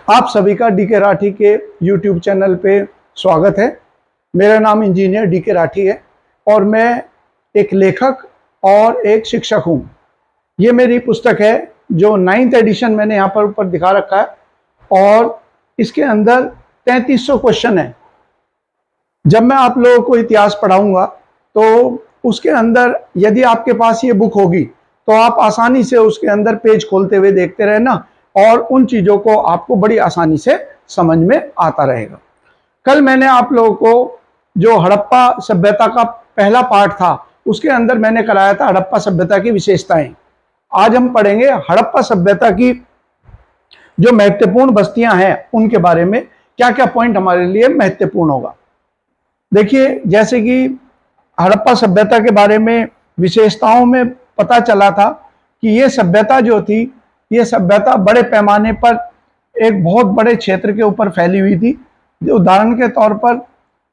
आप सभी का डीके राठी के YouTube चैनल पे स्वागत है। मेरा नाम इंजीनियर डीके राठी है और मैं एक लेखक और एक शिक्षक हूँ। ये मेरी पुस्तक है जो 9th एडिशन मैंने यहाँ पर ऊपर दिखा रखा है और इसके अंदर 3300 क्वेश्चन है। जब मैं आप लोगों को इतिहास पढ़ाऊँगा तो उसके अंदर यदि आपके पास ये बुक होगी तो आप आसानी से उसके अंदर पेज खोलते हुए देखते रहना और उन चीज़ों को आपको बड़ी आसानी से समझ में आता रहेगा। कल मैंने आप लोगों को जो हड़प्पा सभ्यता का पहला पार्ट था उसके अंदर मैंने कराया था हड़प्पा सभ्यता की विशेषताएं। आज हम पढ़ेंगे हड़प्पा सभ्यता की जो महत्वपूर्ण बस्तियां हैं उनके बारे में, क्या क्या पॉइंट हमारे लिए महत्वपूर्ण होगा। देखिए, जैसे कि हड़प्पा सभ्यता के बारे में विशेषताओं में पता चला था कि ये सभ्यता जो थी, ये सभ्यता बड़े पैमाने पर एक बहुत बड़े क्षेत्र के ऊपर फैली हुई थी। जो उदाहरण के तौर पर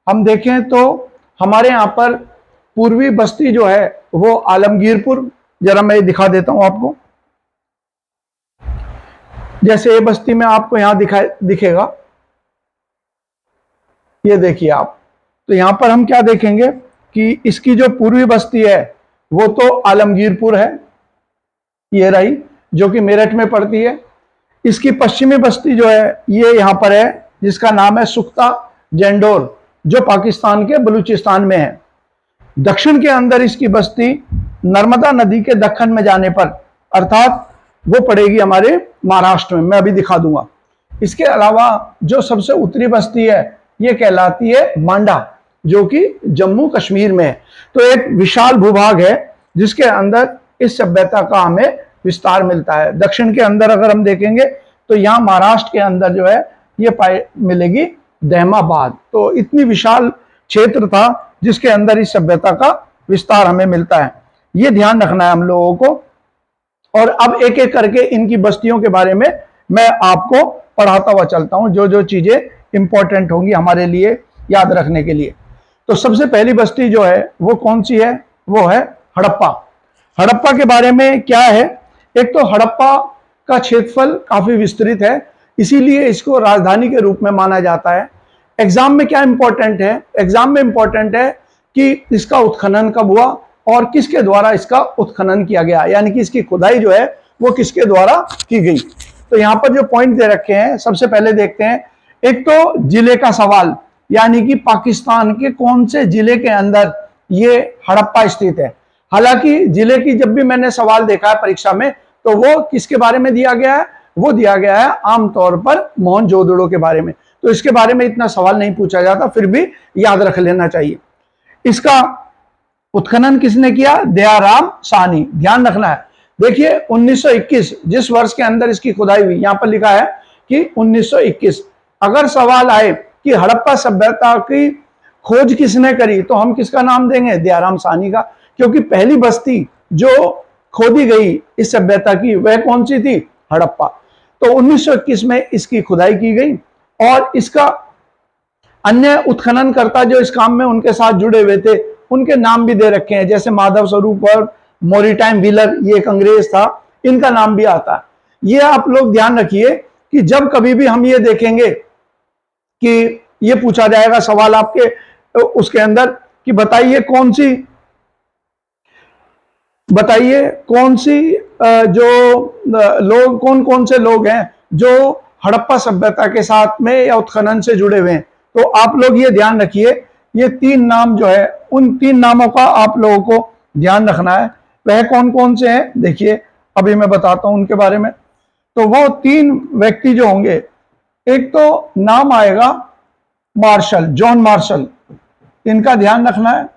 हम देखें तो हमारे यहाँ पर पूर्वी बस्ती जो है वो आलमगीरपुर, जरा मैं दिखा देता हूं आपको। जैसे ये बस्ती में आपको यहाँ दिखेगा, ये देखिए आप। तो यहाँ पर हम क्या देखेंगे कि इसकी जो पूर्वी बस्ती है वो तो आलमगीरपुर है, ये रही, जो कि मेरठ में पड़ती है। इसकी पश्चिमी बस्ती जो है ये यहाँ पर है, जिसका नाम है सुख्ता जेंडोर, जो पाकिस्तान के बलूचिस्तान में है। दक्षिण के अंदर इसकी बस्ती नर्मदा नदी के दक्कन में जाने पर, अर्थात वो पड़ेगी हमारे महाराष्ट्र में, मैं अभी दिखा दूंगा। इसके अलावा जो सबसे उत्तरी बस्ती है ये कहलाती है मांडा, जो कि जम्मू कश्मीर में है। तो एक विशाल भूभाग है जिसके अंदर इस सभ्यता का हमें विस्तार मिलता है। दक्षिण के अंदर अगर हम देखेंगे तो यहाँ महाराष्ट्र के अंदर जो है ये मिलेगी दहमाबाद। तो इतनी विशाल क्षेत्र था जिसके अंदर इस सभ्यता का विस्तार हमें मिलता है, ये ध्यान रखना है हम लोगों को। और अब एक एक करके इनकी बस्तियों के बारे में मैं आपको पढ़ाता हुआ चलता हूं, जो जो चीजें इंपॉर्टेंट होंगी हमारे लिए याद रखने के लिए। तो सबसे पहली बस्ती जो है वो कौन सी है, वो है हड़प्पा। हड़प्पा के बारे में क्या है, एक तो हड़प्पा का क्षेत्रफल काफी विस्तृत है, इसीलिए इसको राजधानी के रूप में माना जाता है। एग्जाम में क्या इंपॉर्टेंट है, एग्जाम में इंपॉर्टेंट है कि इसका उत्खनन कब हुआ और किसके द्वारा इसका उत्खनन किया गया, यानी कि इसकी खुदाई जो है वो किसके द्वारा की गई। तो यहाँ पर जो पॉइंट दे रखे हैं, सबसे पहले देखते हैं। एक तो जिले का सवाल, यानी कि पाकिस्तान के कौन से जिले के अंदर ये हड़प्पा स्थित है। हालांकि जिले की जब भी मैंने सवाल देखा है परीक्षा में तो वो किसके बारे में दिया गया है, वो दिया गया है आमतौर पर मोहनजोदड़ो के बारे में। तो इसके बारे में इतना सवाल नहीं पूछा जाता, फिर भी याद रख लेना चाहिए। इसका उत्खनन किसने किया, दयाराम साहनी, ध्यान रखना है। देखिए 1921 जिस वर्ष के अंदर इसकी खुदाई हुई, यहां पर लिखा है कि 1921। अगर सवाल आए कि हड़प्पा सभ्यता की खोज किसने करी तो हम किसका नाम देंगे, दयाराम साहनी का, क्योंकि पहली बस्ती जो खोदी गई इस सभ्यता की वह कौन सी थी, हड़प्पा। तो 1921 में इसकी खुदाई की गई और इसका अन्य उत्खननकर्ता जो इस काम में उनके साथ जुड़े हुए थे उनके नाम भी दे रखे हैं, जैसे माधव स्वरूप और मोरिटाइम व्हीलर, ये एक अंग्रेज था, इनका नाम भी आता है। ये आप लोग ध्यान रखिए कि जब कभी भी हम ये देखेंगे कि ये पूछा जाएगा सवाल आपके उसके अंदर कि बताइए कौन सी जो लोग, कौन कौन से लोग हैं जो हड़प्पा सभ्यता के साथ में या उत्खनन से जुड़े हुए हैं, तो आप लोग ये ध्यान रखिए, ये 3 नाम जो है उन 3 नामों का आप लोगों को ध्यान रखना है। वह कौन कौन से हैं, देखिए अभी मैं बताता हूं उनके बारे में। तो वो 3 व्यक्ति जो होंगे, एक तो नाम आएगा मार्शल, जॉन मार्शल, इनका ध्यान रखना है,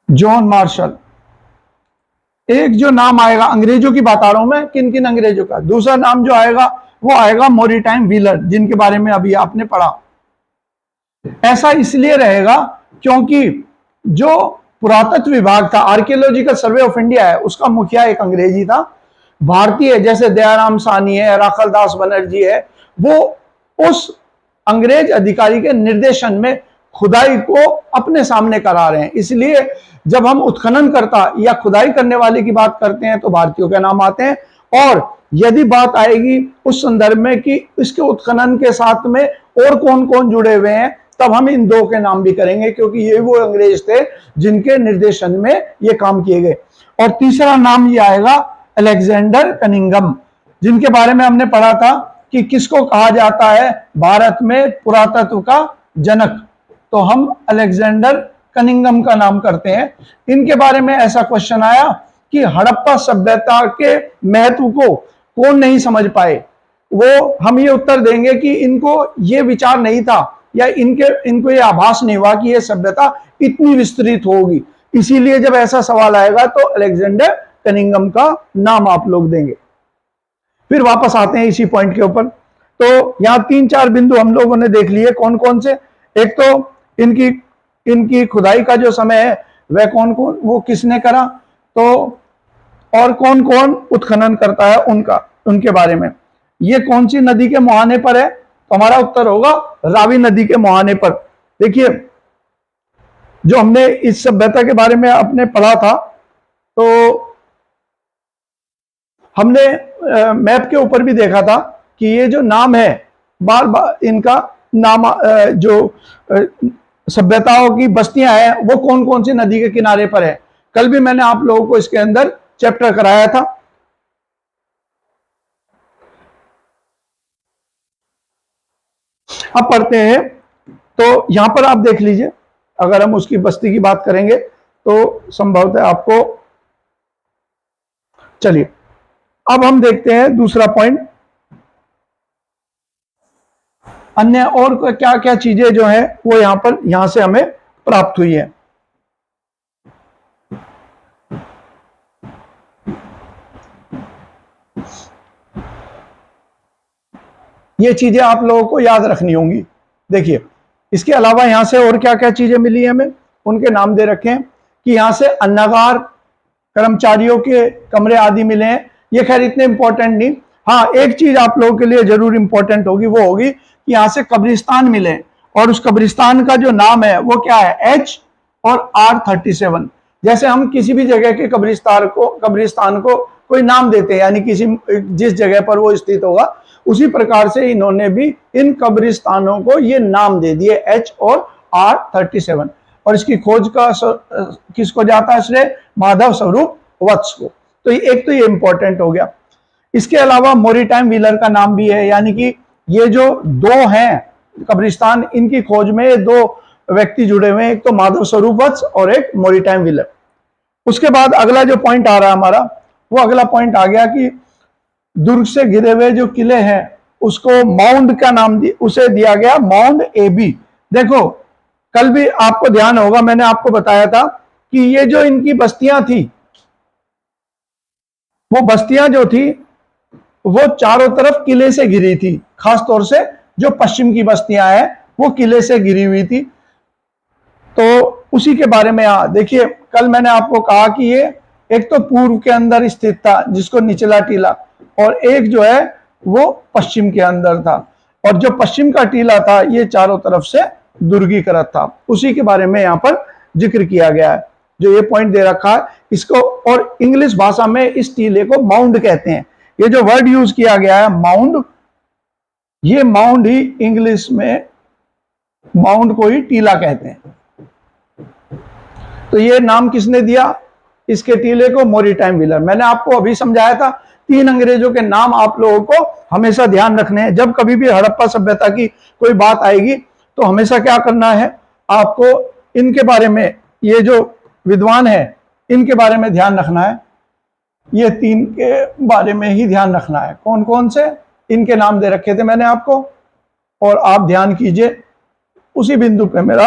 जॉन मार्शल। एक जो नाम आएगा, अंग्रेजों की बात आ रहा हूं मैं, किन किन अंग्रेजों का। दूसरा नाम जो आएगा वो आएगा मोरिटाइम व्हीलर, जिनके बारे में अभी आपने पढ़ा। ऐसा इसलिए रहेगा क्योंकि जो पुरातत्व विभाग था, आर्कियोलॉजिकल सर्वे ऑफ इंडिया है, उसका मुखिया एक अंग्रेजी था। भारतीय जैसे दयाराम साहनी है, राखल दास बनर्जी है, वो उस अंग्रेज अधिकारी के निर्देशन में खुदाई को अपने सामने करा रहे हैं। इसलिए जब हम उत्खनन करता या खुदाई करने वाले की बात करते हैं तो भारतीयों के नाम आते हैं, और यदि बात आएगी उस संदर्भ में कि इसके उत्खनन के साथ में और कौन कौन जुड़े हुए हैं, तब हम इन दो के नाम भी करेंगे, क्योंकि ये वो अंग्रेज थे जिनके निर्देशन में ये काम किए गए। और तीसरा नाम ये आएगा अलेक्जेंडर कनिंघम, जिनके बारे में हमने पढ़ा था कि किसको कहा जाता है भारत में पुरातत्व का जनक, तो हम अलेक्जेंडर कनिंघम का नाम करते हैं। इनके बारे में ऐसा क्वेश्चन आया कि हड़प्पा सभ्यता के महत्व को कौन नहीं समझ पाए, वो हम ये उत्तर देंगे कि इनको ये विचार नहीं था या इनको ये आभास नहीं हुआ कि ये सभ्यता इतनी विस्तृत होगी, इसीलिए जब ऐसा सवाल आएगा तो अलेक्जेंडर कनिंघम का नाम आप लोग देंगे। फिर वापस आते हैं इसी पॉइंट के ऊपर। तो यहां 3-4 बिंदु हम लोगों ने देख लिए, कौन कौन से। एक तो इनकी खुदाई का जो समय है वह कौन कौन, वो किसने करा, तो और कौन कौन उत्खनन करता है उनके बारे में। ये कौन सी नदी के मुहाने पर है, तो हमारा उत्तर होगा रावी नदी के मुहाने पर। देखिए जो हमने इस सभ्यता के बारे में अपने पढ़ा था, तो हमने मैप के ऊपर भी देखा था कि ये जो नाम है, बार बार इनका नाम जो सभ्यताओं की बस्तियां हैं वो कौन कौन सी नदी के किनारे पर है। कल भी मैंने आप लोगों को इसके अंदर चैप्टर कराया था। अब पढ़ते हैं, तो यहां पर आप देख लीजिए, अगर हम उसकी बस्ती की बात करेंगे तो संभवतः आपको, चलिए अब हम देखते हैं दूसरा पॉइंट, अन्य और क्या क्या चीजें जो है वो यहां से हमें प्राप्त हुई है। ये चीजें आप लोगों को याद रखनी होंगी। देखिए इसके अलावा यहां से और क्या क्या चीजें मिली हमें, उनके नाम दे रखे हैं कि यहां से अन्नागार, कर्मचारियों के कमरे आदि मिले हैं। ये खैर इतने इंपॉर्टेंट नहीं। हाँ, एक चीज आप लोगों के लिए जरूर इंपॉर्टेंट होगी, वो होगी कि यहां से कब्रिस्तान मिले, और उस कब्रिस्तान का जो नाम है वो क्या है, H और R37। जैसे हम किसी भी जगह के कब्रिस्तान को कोई नाम देते हैं, यानी जिस जगह पर वो स्थित होगा, उसी प्रकार से इन्होंने भी इन कब्रिस्तानों को ये नाम दे दिए H और R37। और इसकी खोज का किसको जाता है श्रेय, माधव स्वरूप वत्स को। तो एक तो ये इंपॉर्टेंट हो गया। इसके अलावा मोरिटाइम व्हीलर का नाम भी है, यानी कि ये जो दो हैं कब्रिस्तान, इनकी खोज में दो व्यक्ति जुड़े हुए हैं, एक तो माधव स्वरूप वत्स और एक मोरिटाइम व्हीलर। उसके बाद अगला जो पॉइंट आ रहा है हमारा, वो अगला पॉइंट आ गया कि दुर्ग से घिरे हुए जो किले हैं उसको माउंड का नाम उसे दिया गया माउंड AB। देखो कल भी आपको ध्यान होगा, मैंने आपको बताया था कि ये जो इनकी बस्तियां थी, वो बस्तियां जो थी वो चारों तरफ किले से घिरी थी। खास तौर से जो पश्चिम की बस्तियां हैं वो किले से घिरी हुई थी। तो उसी के बारे में देखिए, कल मैंने आपको कहा कि ये एक तो पूर्व के अंदर स्थित था जिसको निचला टीला, और एक जो है वो पश्चिम के अंदर था, और जो पश्चिम का टीला था ये चारों तरफ से दुर्गीकृत था। उसी के बारे में यहाँ पर जिक्र किया गया है, जो ये पॉइंट दे रखा है इसको। और इंग्लिश भाषा में इस टीले को माउंड कहते हैं। ये जो वर्ड यूज किया गया है माउंड, ये माउंड ही इंग्लिश में माउंड को ही टीला कहते हैं। तो ये नाम किसने दिया इसके टीले को, मोरिटाइम व्हीलर। मैंने आपको अभी समझाया था 3 अंग्रेजों के नाम आप लोगों को हमेशा ध्यान रखने हैं। जब कभी भी हड़प्पा सभ्यता की कोई बात आएगी तो हमेशा क्या करना है, आपको इनके बारे में, ये जो विद्वान है इनके बारे में ध्यान रखना है। ये 3 के बारे में ही ध्यान रखना है। कौन कौन से, इनके नाम दे रखे थे मैंने आपको, और आप ध्यान कीजिए उसी बिंदु पे मेरा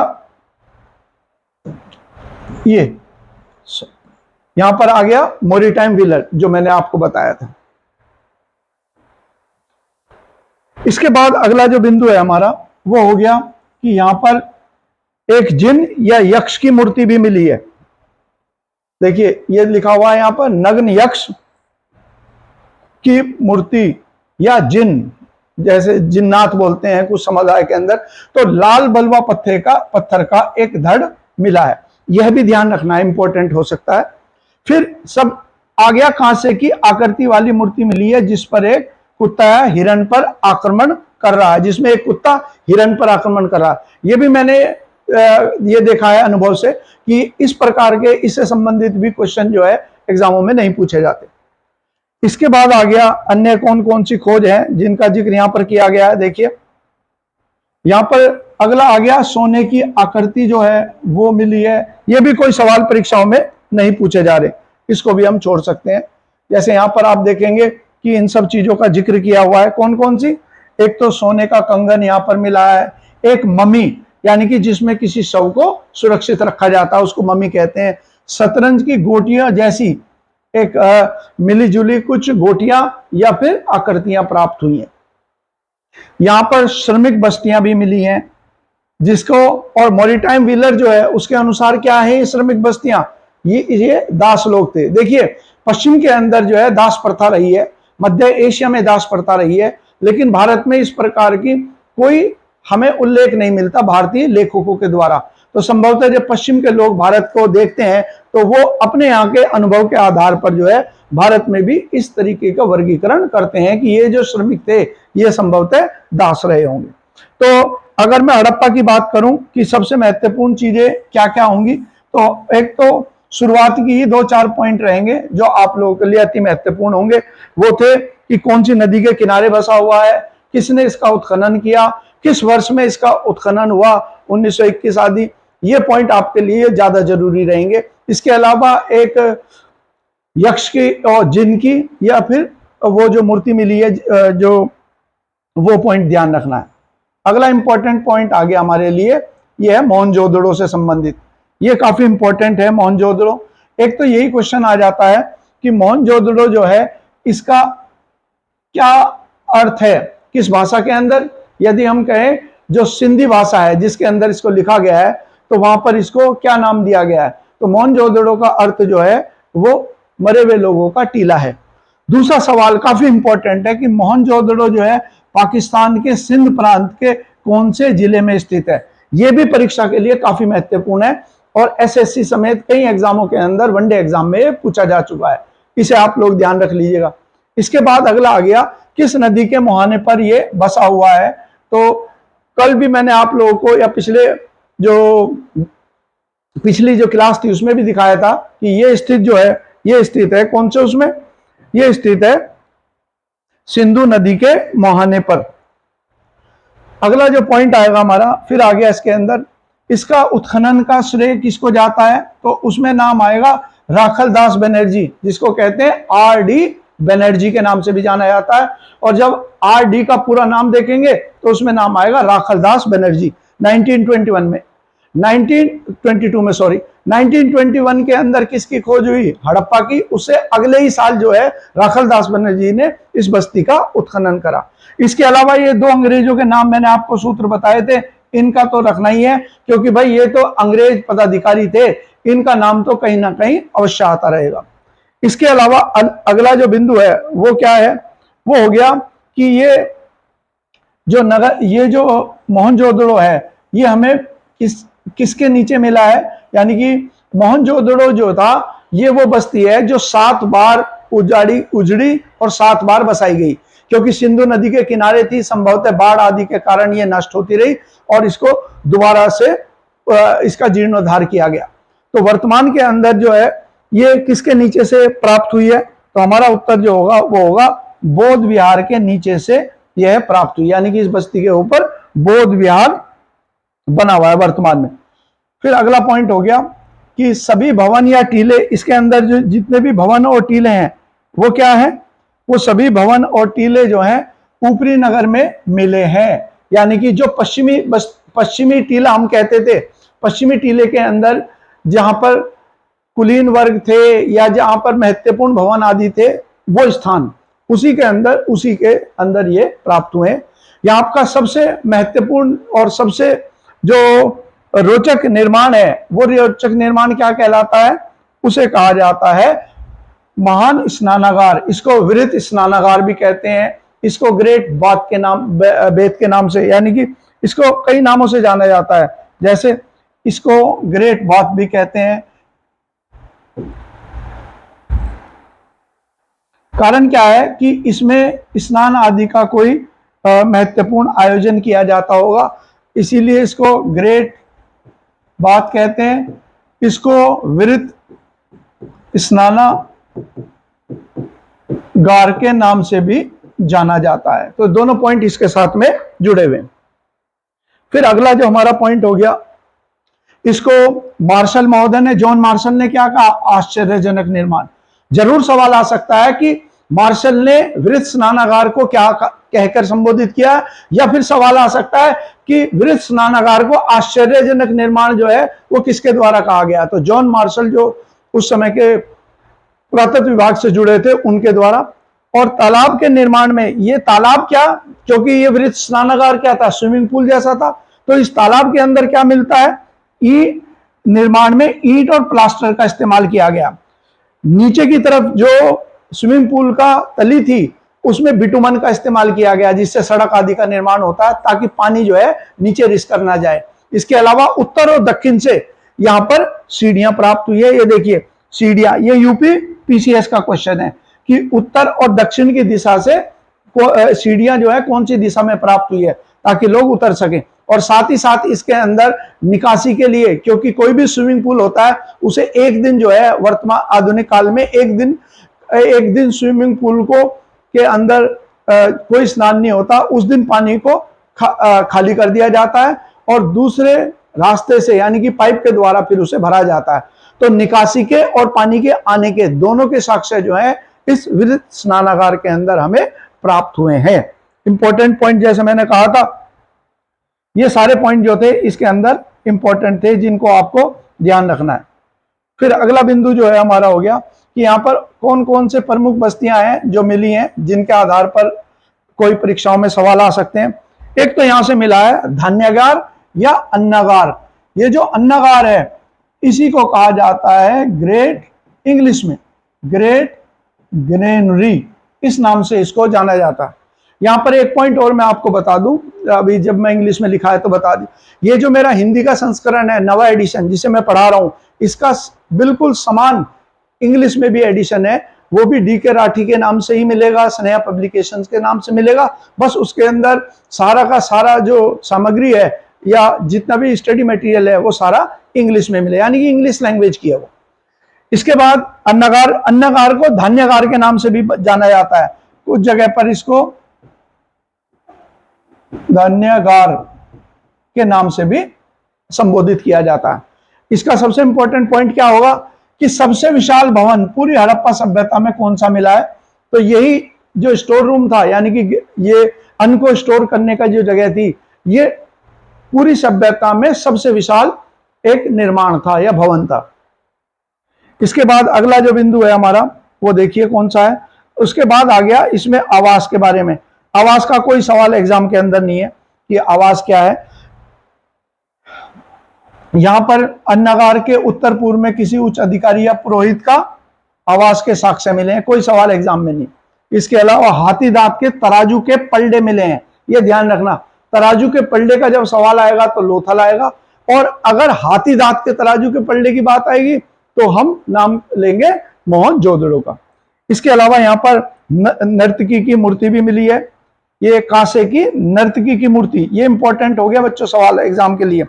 ये यहां पर आ गया मोरिटाइम व्हीलर जो मैंने आपको बताया था। इसके बाद अगला जो बिंदु है हमारा वो हो गया कि यहां पर एक जिन या यक्ष की मूर्ति भी मिली है। देखिए ये लिखा हुआ है यहां पर, नग्न यक्ष की मूर्ति या जिन, जैसे जिन्नात बोलते हैं कुछ समुदाय के अंदर। तो लाल बलवा पत्थर का एक धड़ मिला है, यह भी ध्यान रखना है, इंपॉर्टेंट हो सकता है। फिर सब आ गया कांसे की आकृति वाली मूर्ति मिली है जिस पर एक कुत्ता हिरण पर आक्रमण कर रहा है, जिसमें एक कुत्ता हिरण पर आक्रमण कर रहा है। ये भी मैंने ये देखा है अनुभव से कि इस प्रकार के इससे संबंधित भी क्वेश्चन जो है एग्जामों में नहीं पूछे जाते। इसके बाद आ गया अन्य कौन कौन सी खोज है जिनका जिक्र यहां पर किया गया है। देखिए यहां पर अगला आ गया सोने की आकृति जो है वो मिली है। ये भी कोई सवाल परीक्षाओं में नहीं पूछे जा रहे, इसको भी हम छोड़ सकते हैं। जैसे यहां पर आप देखेंगे कि इन सब चीजों का जिक्र किया हुआ है। कौन कौन सी? एक तो सोने का कंगन यहां पर मिला है, एक मम्मी यानी कि जिसमें किसी शव को सुरक्षित रखा जाता है उसको मम्मी कहते हैं। शतरंज की गोटियां जैसी एक मिली जुली कुछ गोटियां या फिर आकृतियां प्राप्त हुई हैं। यहां पर श्रमिक बस्तियां भी मिली हैं जिसको, और मॉरिटाइम व्हीलर जो है उसके अनुसार क्या है ये श्रमिक बस्तियां, ये दास लोग थे। देखिए पश्चिम के अंदर जो है दास प्रथा रही है, मध्य एशिया में दास प्रथा रही है, लेकिन भारत में इस प्रकार की कोई हमें उल्लेख नहीं मिलता भारतीय लेखकों के द्वारा। तो संभवतः जब पश्चिम के लोग भारत को देखते हैं तो वो अपने यहाँ के अनुभव के आधार पर जो है भारत में भी इस तरीके का वर्गीकरण करते हैं कि ये जो श्रमिक थे ये संभवतः दास रहे होंगे। तो अगर मैं हड़प्पा की बात करूं कि सबसे महत्वपूर्ण चीजें क्या क्या होंगी, तो एक तो शुरुआत की ही 2-4 पॉइंट रहेंगे जो आप लोगों के लिए अति महत्वपूर्ण होंगे। वो थे कि कौन सी नदी के किनारे बसा हुआ है, किसने इसका उत्खनन किया, किस वर्ष में इसका उत्खनन हुआ, 1921 आदि। ये पॉइंट आपके लिए ज्यादा जरूरी रहेंगे। इसके अलावा एक यक्ष की और जिन की या फिर वो जो मूर्ति मिली है जो, वो पॉइंट ध्यान रखना है। अगला इंपॉर्टेंट पॉइंट आ गया हमारे लिए, ये है मोहनजोदड़ो से संबंधित। ये काफी इंपॉर्टेंट है मोहनजोदड़ो। एक तो यही क्वेश्चन आ जाता है कि मोहनजोदड़ो जो है इसका क्या अर्थ है किस भाषा के अंदर। यदि हम कहें जो सिंधी भाषा है जिसके अंदर इसको लिखा गया है तो वहां पर इसको क्या नाम दिया गया है, तो मोहनजोदड़ो का अर्थ जो है वो मरे हुए लोगों का टीला है। दूसरा सवाल काफी इंपॉर्टेंट है कि मोहनजोदड़ो जो है पाकिस्तान के सिंध प्रांत के कौन से जिले में स्थित है। यह भी परीक्षा के लिए काफी महत्वपूर्ण है और एसएससी समेत कई एग्जामों के अंदर वनडे एग्जाम में पूछा जा चुका है, इसे आप लोग ध्यान रख लीजिएगा। इसके बाद अगला आ गया किस नदी के मुहाने पर यह बसा हुआ है। तो कल भी मैंने आप लोगों को या पिछली जो क्लास थी उसमें भी दिखाया था कि ये स्थित जो है ये स्थित है कौन से उसमें, ये स्थित है सिंधु नदी के मुहाने पर। अगला जो पॉइंट आएगा हमारा फिर आ गया इसके अंदर, इसका उत्खनन का श्रेय किसको जाता है, तो उसमें नाम आएगा राखल दास बनर्जी जिसको कहते हैं आर.डी. बनर्जी के नाम से भी जाना जाता है। और जब आर.डी. का पूरा नाम देखेंगे तो उसमें नाम आएगा राखल दास बनर्जी। 1921 के अंदर किसकी खोज हुई, हड़प्पा की। उससे अगले ही साल जो है राखल दास बनर्जी ने इस बस्ती का उत्खनन करा। इसके अलावा ये 2 अंग्रेजों के नाम मैंने आपको सूत्र बताए थे, इनका तो रखना ही है क्योंकि भाई ये तो अंग्रेज पदाधिकारी थे, इनका नाम तो कहीं ना कहीं अवश्य आता रहेगा। इसके अलावा अगला जो बिंदु है वो क्या है, वो हो गया कि ये जो मोहनजोदड़ो है ये हमें किसके नीचे मिला है, यानी कि मोहनजोदड़ो जो था ये वो बस्ती है जो 7 बार उजड़ी और 7 बार बसाई गई, क्योंकि सिंधु नदी के किनारे थी, संभवतः बाढ़ आदि के कारण ये नष्ट होती रही और इसको दोबारा से इसका जीर्णोद्धार किया गया। तो वर्तमान के अंदर जो है ये किसके नीचे से प्राप्त हुई है, तो हमारा उत्तर जो होगा वो होगा बौद्ध विहार के नीचे से यह प्राप्त हुई, यानी कि इस बस्ती के ऊपर बौद्ध विहार बना हुआ है वर्तमान में। फिर अगला पॉइंट हो गया कि सभी भवन या टीले, इसके अंदर जो जितने भी भवन और टीले हैं वो क्या है, वो सभी भवन और टीले जो हैं ऊपरी नगर में मिले हैं। यानी कि जो पश्चिमी टीला हम कहते थे, पश्चिमी टीले के अंदर जहां पर कुलीन वर्ग थे या जहां पर महत्वपूर्ण भवन आदि थे वो स्थान उसी के अंदर ये प्राप्त हुए। यहाँ आपका सबसे महत्वपूर्ण और सबसे जो रोचक निर्माण है वो रोचक निर्माण क्या कहलाता है, उसे कहा जाता है महान स्नानागार। इसको वृत स्नानागार भी कहते हैं, इसको ग्रेट बाथ के नाम बेत के नाम से, यानी कि इसको कई नामों से जाना जाता है, जैसे इसको ग्रेट बाथ भी कहते हैं, कारण क्या है कि इसमें स्नान आदि का कोई महत्वपूर्ण आयोजन किया जाता होगा, इसीलिए इसको ग्रेट बात कहते हैं। इसको विरत स्नानागार के नाम से भी जाना जाता है। तो दोनों पॉइंट इसके साथ में जुड़े हुए हैं। फिर अगला जो हमारा पॉइंट हो गया, इसको मार्शल महोदय ने, जॉन मार्शल ने क्या कहा? आश्चर्यजनक निर्माण। जरूर सवाल आ सकता है कि मार्शल ने वृत्त स्नानागार को क्या कहकर संबोधित किया, या फिर सवाल आ सकता है कि वृत्त स्नानागार को आश्चर्यजनक निर्माण जो है वो किसके द्वारा कहा गया? तो जॉन मार्शल जो उस समय के पुरातत्व विभाग से जुड़े थे उनके द्वारा। और तालाब के निर्माण में, ये तालाब क्या, क्योंकि ये वृत्त स्नानागार क्या था? स्विमिंग पूल जैसा था। तो इस तालाब के अंदर क्या मिलता है? निर्माण में ईंट और प्लास्टर का इस्तेमाल किया गया। नीचे की तरफ जो स्विमिंग पूल का तली थी उसमें बिटुमन का इस्तेमाल किया गया, जिससे सड़क आदि का निर्माण होता है ताकि पानी जो है नीचे रिस कर ना जाए। इसके अलावा उत्तर और दक्षिण से यहां पर सीढ़ियां प्राप्त हुई है। ये देखिए सीढ़ियां, ये यूपी पीसीएस का क्वेश्चन है कि उत्तर और दक्षिण की दिशा से सीढ़ियां जो है कौन सी दिशा में प्राप्त हुई है ताकि लोग उतर सके। और साथ ही साथ इसके अंदर निकासी के लिए, क्योंकि कोई भी स्विमिंग पूल होता है उसे एक दिन जो है वर्तमान आधुनिक काल में एक दिन स्विमिंग पूल को के अंदर कोई स्नान नहीं होता, उस दिन पानी को खाली कर दिया जाता है और दूसरे रास्ते से यानी कि पाइप के द्वारा फिर उसे भरा जाता है। तो निकासी के और पानी के आने के दोनों के साक्ष्य जो है इस वृत्त स्नानागार के अंदर हमें प्राप्त हुए हैं। इंपॉर्टेंट पॉइंट जैसे मैंने कहा था, ये सारे पॉइंट जो थे इसके अंदर इंपॉर्टेंट थे जिनको आपको ध्यान रखना है। फिर अगला बिंदु जो है हमारा हो गया कि यहाँ पर कौन कौन से प्रमुख बस्तियां हैं जो मिली हैं जिनके आधार पर कोई परीक्षाओं में सवाल आ सकते हैं। एक तो यहां से मिला है धान्यागार या अन्नागार। ये जो अन्नागार है इसी को कहा जाता है ग्रेट, इंग्लिश में ग्रेट ग्रेनरी, इस नाम से इसको जाना जाता है। यहां पर एक पॉइंट और मैं आपको बता दूं, अभी जब मैं इंग्लिश में लिखा है तो बता दी, ये जो मेरा हिंदी का संस्करण है नवा एडिशन जिसे मैं पढ़ा रहा हूं, इसका बिल्कुल समान इंग्लिश में भी एडिशन है, वो भी डी के राठी के नाम से ही मिलेगा, स्नेहा पब्लिकेशंस के नाम से मिलेगा। बस उसके अंदर सारा का सारा जो सामग्री है या जितना भी स्टडी मटेरियल है वो सारा इंग्लिश में मिले, यानी कि इंग्लिश लैंग्वेज की है वो। इसके बाद अन्नागार को धान्यागार के नाम से भी जाना जाता है, कुछ जगह पर इसको धान्यागार के नाम से भी संबोधित किया जाता है। इसका सबसे इंपॉर्टेंट पॉइंट क्या होगा कि सबसे विशाल भवन पूरी हड़प्पा सभ्यता में कौन सा मिला है? तो यही जो स्टोर रूम था, यानी कि ये अन्न को स्टोर करने का जो जगह थी, ये पूरी सभ्यता में सबसे विशाल एक निर्माण था या भवन था। इसके बाद अगला जो बिंदु है हमारा वो देखिए कौन सा है। उसके बाद आ गया इसमें आवास के बारे में। आवास का कोई सवाल एग्जाम के अंदर नहीं है कि आवास क्या है। यहां पर अन्नागार के उत्तर पूर्व में किसी उच्च अधिकारी या पुरोहित का आवास के साक्ष्य मिले हैं, कोई सवाल एग्जाम में नहीं। इसके अलावा हाथी दांत के तराजू के पलड़े मिले हैं, ये ध्यान रखना, तराजू के पलड़े का जब सवाल आएगा तो लोथल आएगा, और अगर हाथी दांत के तराजू के पलड़े की बात आएगी तो हम नाम लेंगे मोहनजोदड़ो का। इसके अलावा यहाँ पर नर्तकी की मूर्ति भी मिली है, ये कांसे की नर्तकी की मूर्ति, ये इंपॉर्टेंट हो गया बच्चों सवाल एग्जाम के लिए।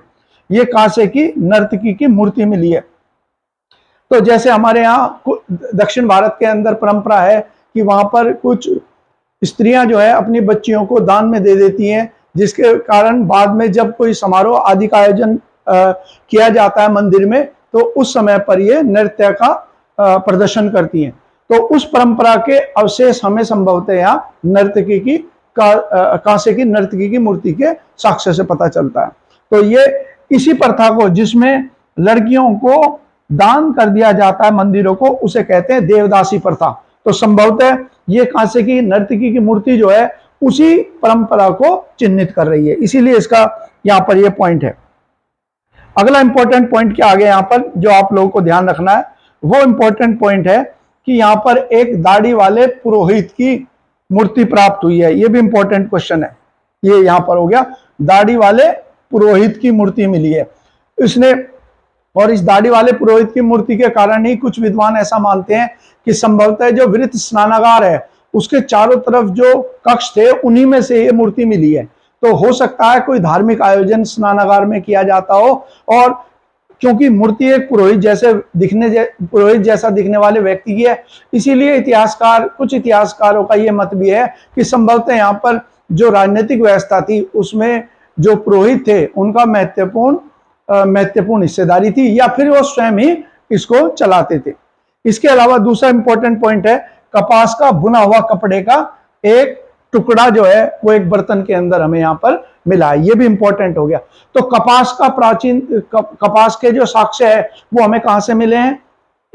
ये कांसे की नर्तकी की मूर्ति मिली है। तो जैसे हमारे यहाँ दक्षिण भारत के अंदर परंपरा है कि वहां पर कुछ स्त्रियां जो है अपनी बच्चियों को दान में दे देती हैं, जिसके कारण बाद में जब कोई समारोह आदि का आयोजन किया जाता है मंदिर में तो उस समय पर ये नृत्य का प्रदर्शन करती हैं। तो उस परंपरा के अवशेष हमें संभवतः यहाँ नर्तकी की कांसे की नर्तकी की मूर्ति के साक्ष्य से पता चलता है। तो ये इसी प्रथा को जिसमें लड़कियों को दान कर दिया जाता है मंदिरों को, उसे कहते हैं देवदासी प्रथा। तो संभवतः ये कांसे की नर्तकी की मूर्ति जो है उसी परंपरा को चिन्हित कर रही है, इसीलिए इसका यहाँ पर ये पॉइंट है। अगला इंपॉर्टेंट पॉइंट क्या आ गया यहाँ पर जो आप लोगों को ध्यान रखना है, वो इंपॉर्टेंट पॉइंट है कि यहाँ पर एक दाढ़ी वाले पुरोहित की मूर्ति प्राप्त हुई है। ये भी इंपॉर्टेंट क्वेश्चन है, ये यहाँ पर हो गया, दाढ़ी वाले पुरोहित की मूर्ति मिली है। इसने और इस दाढ़ी वाले पुरोहित की मूर्ति के कारण ही कुछ विद्वान ऐसा मानते हैं कि संभवतः जो वृत्त स्नानागार है उसके चारों तरफ जो कक्ष थे उन्हीं में से ये मूर्ति मिली है। तो हो सकता है कोई धार्मिक आयोजन स्नानागार में किया जाता हो, और क्योंकि मूर्ति एक पुरोहित जैसा दिखने वाले व्यक्ति की है, इसीलिए कुछ इतिहासकारों का यह मत भी है कि संभवतः यहाँ पर जो राजनीतिक व्यवस्था थी उसमें जो पुरोहित थे उनका महत्वपूर्ण हिस्सेदारी थी, या फिर वो स्वयं ही इसको चलाते थे। इसके अलावा दूसरा इंपॉर्टेंट पॉइंट है, कपास का बुना हुआ कपड़े का एक टुकड़ा जो है वो एक बर्तन के अंदर हमें यहाँ पर मिला है, ये भी इंपॉर्टेंट हो गया। तो कपास के जो साक्ष्य है वो हमें कहां से मिले हैं,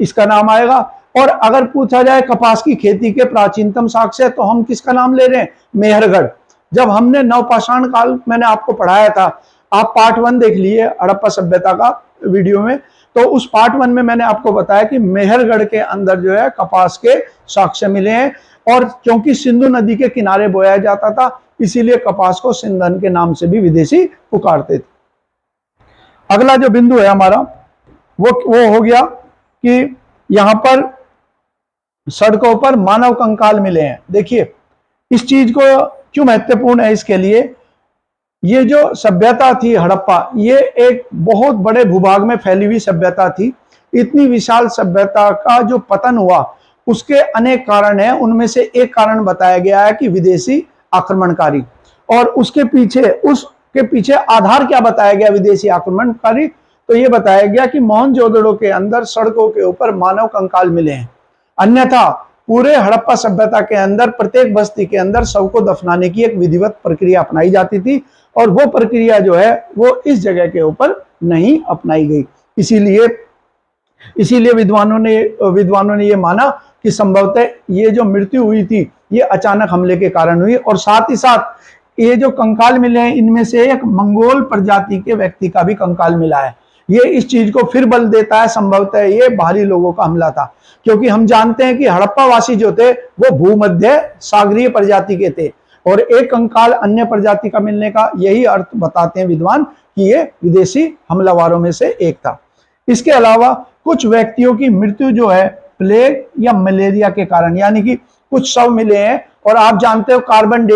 इसका नाम आएगा। और अगर पूछा जाए कपास की खेती के प्राचीनतम साक्ष्य, तो हम किसका नाम ले रहे हैं, मेहरगढ़। जब हमने नवपाषाण काल मैंने आपको पढ़ाया था, आप पार्ट 1 देख लिए हड़प्पा सभ्यता का वीडियो में, तो उस पार्ट 1 में मैंने आपको बताया कि मेहरगढ़ के अंदर जो है कपास के साक्ष्य मिले हैं, और क्योंकि सिंधु नदी के किनारे बोया जाता था इसीलिए कपास को सिंधन के नाम से भी विदेशी पुकारते थे। अगला जो बिंदु है हमारा वो हो गया कि यहां पर सड़कों पर मानव कंकाल मिले हैं। देखिए इस चीज को क्यों महत्वपूर्ण है, इसके लिए ये जो सभ्यता थी हड़प्पा, ये एक बहुत बड़े भूभाग में फैली हुई सभ्यता थी। इतनी विशाल सभ्यता का जो पतन हुआ उसके अनेक कारण हैं, उनमें से एक कारण बताया गया है कि विदेशी आक्रमणकारी। और उसके पीछे आधार क्या बताया गया विदेशी आक्रमणकारी, तो ये बताया गया कि मोहनजोदड़ो के अंदर सड़कों के ऊपर मानव कंकाल मिले हैं। अन्यथा पूरे हड़प्पा सभ्यता के अंदर प्रत्येक बस्ती के अंदर शव को दफनाने की एक विधिवत प्रक्रिया अपनाई जाती थी, और वो प्रक्रिया जो है वो इस जगह के ऊपर नहीं अपनाई गई। इसीलिए विद्वानों ने ये माना कि संभवतः ये जो मृत्यु हुई थी ये अचानक हमले के कारण हुई, और साथ ही साथ ये जो कंकाल मिले हैं इनमें से एक मंगोल प्रजाति के व्यक्ति का भी कंकाल मिला है। ये इस चीज को फिर बल देता है संभवतः ये बाहरी लोगों का हमला था, क्योंकि हम जानते हैं कि हड़प्पा वासी जो थे वो भूमध्य सागरीय प्रजाति के थे, और एक कंकाल अन्य प्रजाति का मिलने का यही अर्थ बताते हैं विद्वान कि ये विदेशी हमलावरों में से एक था। इसके अलावा कुछ व्यक्तियों की मृत्यु जो है प्लेग या मलेरिया के कारण, यानी कि कुछ शव मिले हैं, और आप जानते हो कार्बन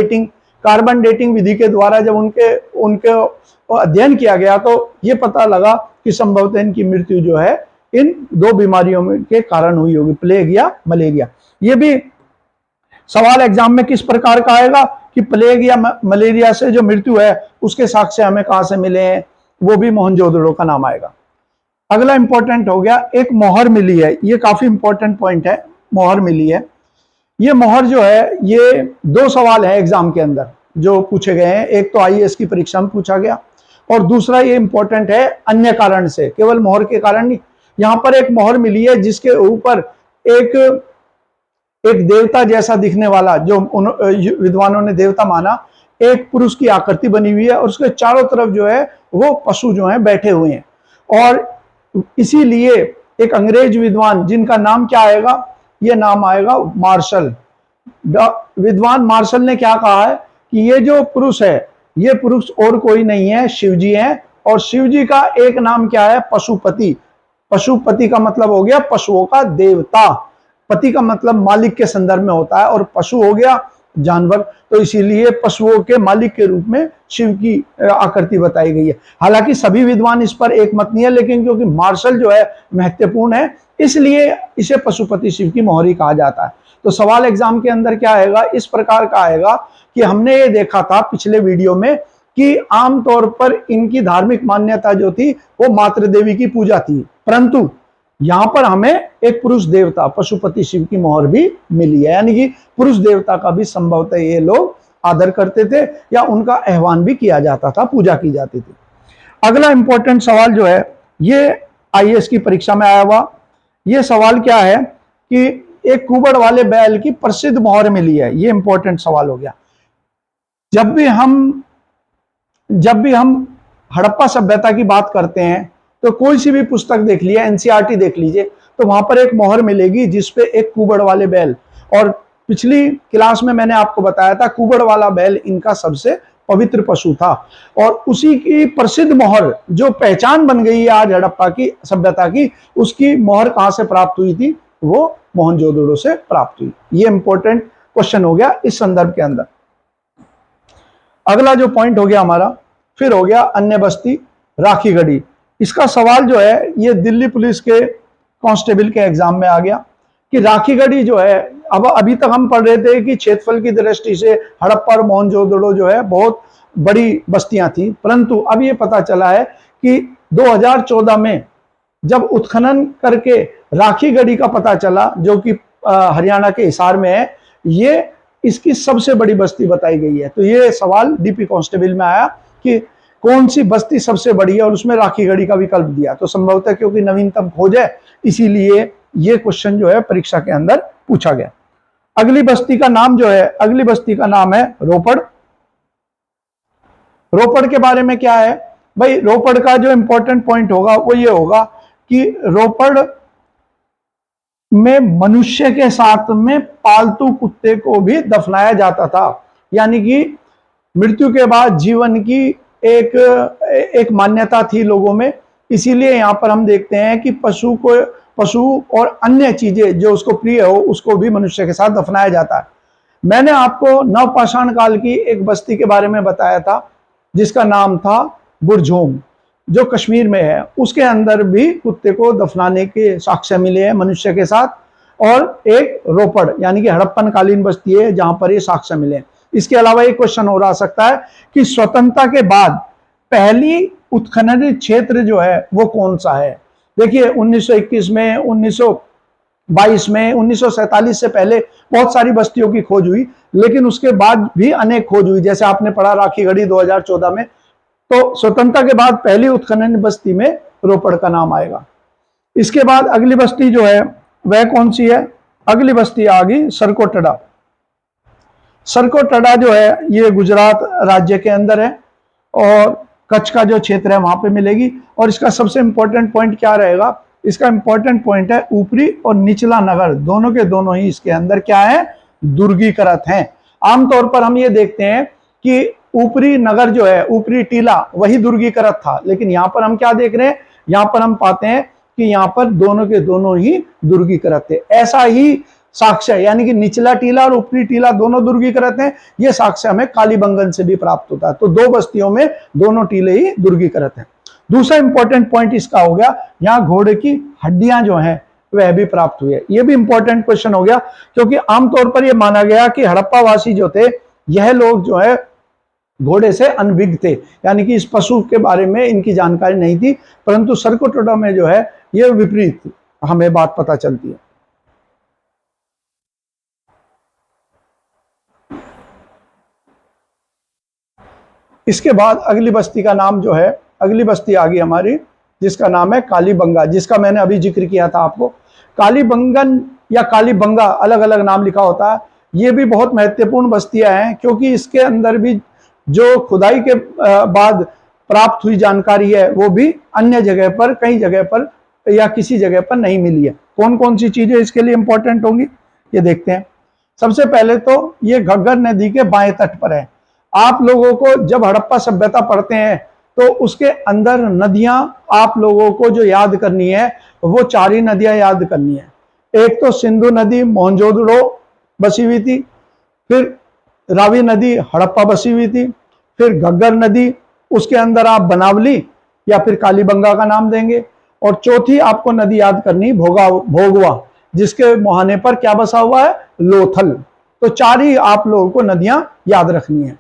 डेटिंग विधि के द्वारा जब उनके अध्ययन किया गया तो ये पता लगा कि संभवतः इनकी मृत्यु जो है इन 2 बीमारियों के कारण हुई होगी, प्लेग या मलेरिया। ये भी सवाल एग्जाम में किस प्रकार का आएगा कि प्लेग या मलेरिया से जो मृत्यु है उसके साक्ष्य हमें कहां से मिले हैं, वो भी मोहनजोदड़ो का नाम आएगा। अगला इंपॉर्टेंट हो गया, एक मोहर मिली है, ये काफी इंपॉर्टेंट पॉइंट है, मोहर मिली है। ये मोहर जो है, ये 2 सवाल है एग्जाम के अंदर जो पूछे गए हैं, एक तो आईएएस की परीक्षा में पूछा गया, और दूसरा ये इंपॉर्टेंट है अन्य कारण से, केवल मोहर के कारण नहीं। यहां पर एक मोहर मिली है जिसके ऊपर एक देवता जैसा दिखने वाला, जो विद्वानों ने देवता माना, एक पुरुष की आकृति बनी हुई है, और उसके चारों तरफ जो है वो पशु जो है बैठे हुए हैं। और इसीलिए एक अंग्रेज विद्वान जिनका नाम क्या आएगा, ये नाम आएगा मार्शल। विद्वान मार्शल ने क्या कहा है कि ये जो पुरुष है ये पुरुष और कोई नहीं है, शिवजी हैं, और शिवजी का एक नाम क्या है, पशुपति। पशुपति का मतलब हो गया पशुओं का देवता, पति का मतलब मालिक के संदर्भ में होता है, और पशु हो गया जानवर, तो इसीलिए पशुओं के मालिक के रूप में शिव की आकृति बताई गई है। हालांकि सभी विद्वान इस पर एक मत नहीं है, लेकिन क्योंकि मार्शल जो है महत्वपूर्ण है इसलिए इसे पशुपति शिव की मोहर कहा जाता है। तो सवाल एग्जाम के अंदर क्या आएगा, इस प्रकार का आएगा कि हमने ये देखा था पिछले वीडियो में कि आमतौर पर इनकी धार्मिक मान्यता जो थी वो मातृ देवी की पूजा थी, परंतु यहां पर हमें एक पुरुष देवता पशुपति शिव की मोहर भी मिली है, यानी कि पुरुष देवता का भी संभवतः ये लोग आदर करते थे या उनका आह्वान भी किया जाता था, पूजा की जाती थी। अगला इंपॉर्टेंट सवाल जो है ये आईएएस की परीक्षा में आया हुआ, ये सवाल क्या है कि एक कुबड़ वाले बैल की प्रसिद्ध मोहर मिली है, ये इंपॉर्टेंट सवाल हो गया। जब भी हम हड़प्पा सभ्यता की बात करते हैं तो कोई सी भी पुस्तक देख लीजिए, एनसीईआरटी देख लीजिए, तो वहां पर एक मोहर मिलेगी जिसपे एक कुबड़ वाले बैल, और पिछली क्लास में मैंने आपको बताया था कुबड़ वाला बैल इनका सबसे पवित्र पशु था। और उसी की प्रसिद्ध मोहर जो पहचान बन गई है आज हड़प्पा की सभ्यता की, उसकी मोहर कहां से प्राप्त हुई थी? वो मोहनजोदड़ो से प्राप्त हुई। ये इंपॉर्टेंट क्वेश्चन हो गया इस संदर्भ के अंदर। अगला जो पॉइंट हो गया हमारा, फिर हो गया अन्य बस्ती राखीगढ़ी। इसका सवाल जो है ये दिल्ली पुलिस के कांस्टेबल के एग्जाम में आ गया कि राखीगढ़ी जो है, अब अभी तक हम पढ़ रहे थे कि क्षेत्रफल की दृष्टि से हड़प्पा और मोहनजोदड़ो जो है बहुत बड़ी बस्तियां थी, परंतु अब ये पता चला है कि 2014 में जब उत्खनन करके राखीगढ़ी का पता चला, जो कि हरियाणा के हिसार में है, ये इसकी सबसे बड़ी बस्ती बताई गई है। तो ये सवाल डीपी कांस्टेबल में आया कि कौन सी बस्ती सबसे बड़ी है, और उसमें राखीगढ़ी का विकल्प दिया। तो संभवतः क्योंकि नवीनतम खोज है, इसीलिए ये क्वेश्चन जो है परीक्षा के अंदर पूछा गया। अगली बस्ती का नाम जो है, अगली बस्ती का नाम है रोपड़। रोपड़ के बारे में क्या है भाई? रोपड़ का जो इंपॉर्टेंट पॉइंट होगा वो ये होगा कि रोपड़ में मनुष्य के साथ में पालतू कुत्ते को भी दफनाया जाता था। यानी कि मृत्यु के बाद जीवन की एक मान्यता थी लोगों में। इसीलिए यहां पर हम देखते हैं कि पशु और अन्य चीजें जो उसको प्रिय हो उसको भी मनुष्य के साथ दफनाया जाता है। मैंने आपको नवपाषाण काल की एक बस्ती के बारे में बताया था जिसका नाम था बुरझोम, जो कश्मीर में है। उसके अंदर भी कुत्ते को दफनाने के साक्ष्य मिले हैं मनुष्य के साथ। और एक रोपड़ यानी कि हड़प्पन कालीन बस्ती है जहां पर ये साक्ष्य मिले। इसके अलावा एक क्वेश्चन और आ सकता है कि स्वतंत्रता के बाद पहली उत्खननित क्षेत्र जो है वो कौन सा है? देखिए 1921 में, 1922 में, 1947 से पहले बहुत सारी बस्तियों की खोज हुई, लेकिन उसके बाद भी अनेक खोज हुई। जैसे आपने पढ़ा राखीगढ़ी 2014 में। तो स्वतंत्रता के बाद पहली उत्खनन बस्ती में रोपड़ का नाम आएगा। इसके बाद अगली बस्ती जो है वह कौन सी है? अगली बस्ती आ गई सरकोटड़ा। सरकोटड़ा जो है ये गुजरात राज्य के अंदर है और कच्छ का जो क्षेत्र है वहां पे मिलेगी। और इसका सबसे इंपॉर्टेंट पॉइंट क्या रहेगा? इसका इंपॉर्टेंट पॉइंट है ऊपरी और निचला नगर दोनों के दोनों ही इसके अंदर क्या है? दुर्गीकृत हैं। आमतौर पर हम ये देखते हैं कि ऊपरी नगर जो है, ऊपरी टीला, वही दुर्गीकृत था, लेकिन यहां पर हम क्या देख रहे हैं? यहां पर हम पाते हैं कि यहां पर दोनों के दोनों ही दुर्गीकृत थे। ऐसा ही साक्ष्य यानी कि निचला टीला और ऊपरी टीला दोनों दुर्गीकृत हैं, यह साक्ष्य हमें कालीबंगन से भी प्राप्त होता है। तो दो बस्तियों में दोनों टीले ही दुर्गीकृत हैं। दूसरा इंपॉर्टेंट पॉइंट इसका हो गया, यहां घोड़े की हड्डियां जो हैं वह भी प्राप्त हुई है। यह भी इंपॉर्टेंट क्वेश्चन हो गया, क्योंकि आमतौर पर यह माना गया कि हड़प्पा वासी जो थे, यह लोग जो है घोड़े से अनभिज्ञ थे, यानी कि इस पशु के बारे में इनकी जानकारी नहीं थी। परंतु सरकोटड़ा में जो है यह विपरीत हमें बात पता चलती है। इसके बाद अगली बस्ती का नाम जो है, अगली बस्ती आ गई हमारी जिसका नाम है कालीबंगा, जिसका मैंने अभी जिक्र किया था आपको। कालीबंगन या कालीबंगा अलग अलग नाम लिखा होता है। ये भी बहुत महत्वपूर्ण बस्तियां हैं, क्योंकि इसके अंदर भी जो खुदाई के बाद प्राप्त हुई जानकारी है वो भी अन्य जगह पर, कई जगह पर या किसी जगह पर नहीं मिली है। कौन कौन सी चीजें इसके लिए इंपॉर्टेंट होंगी ये देखते हैं। सबसे पहले तो ये घग्गर नदी के बाएं तट पर है। आप लोगों को जब हड़प्पा सभ्यता पढ़ते हैं तो उसके अंदर नदियां आप लोगों को जो याद करनी है वो चार ही नदियां याद करनी है। एक तो सिंधु नदी मोहनजोदड़ो बसी हुई थी, फिर रावी नदी हड़प्पा बसी हुई थी, फिर घग्गर नदी, उसके अंदर आप बनावली या फिर कालीबंगा का नाम देंगे, और चौथी आपको नदी याद करनी भोगवा, जिसके मुहाने पर क्या बसा हुआ है? लोथल। तो चार ही आप लोगों को नदियां याद रखनी है।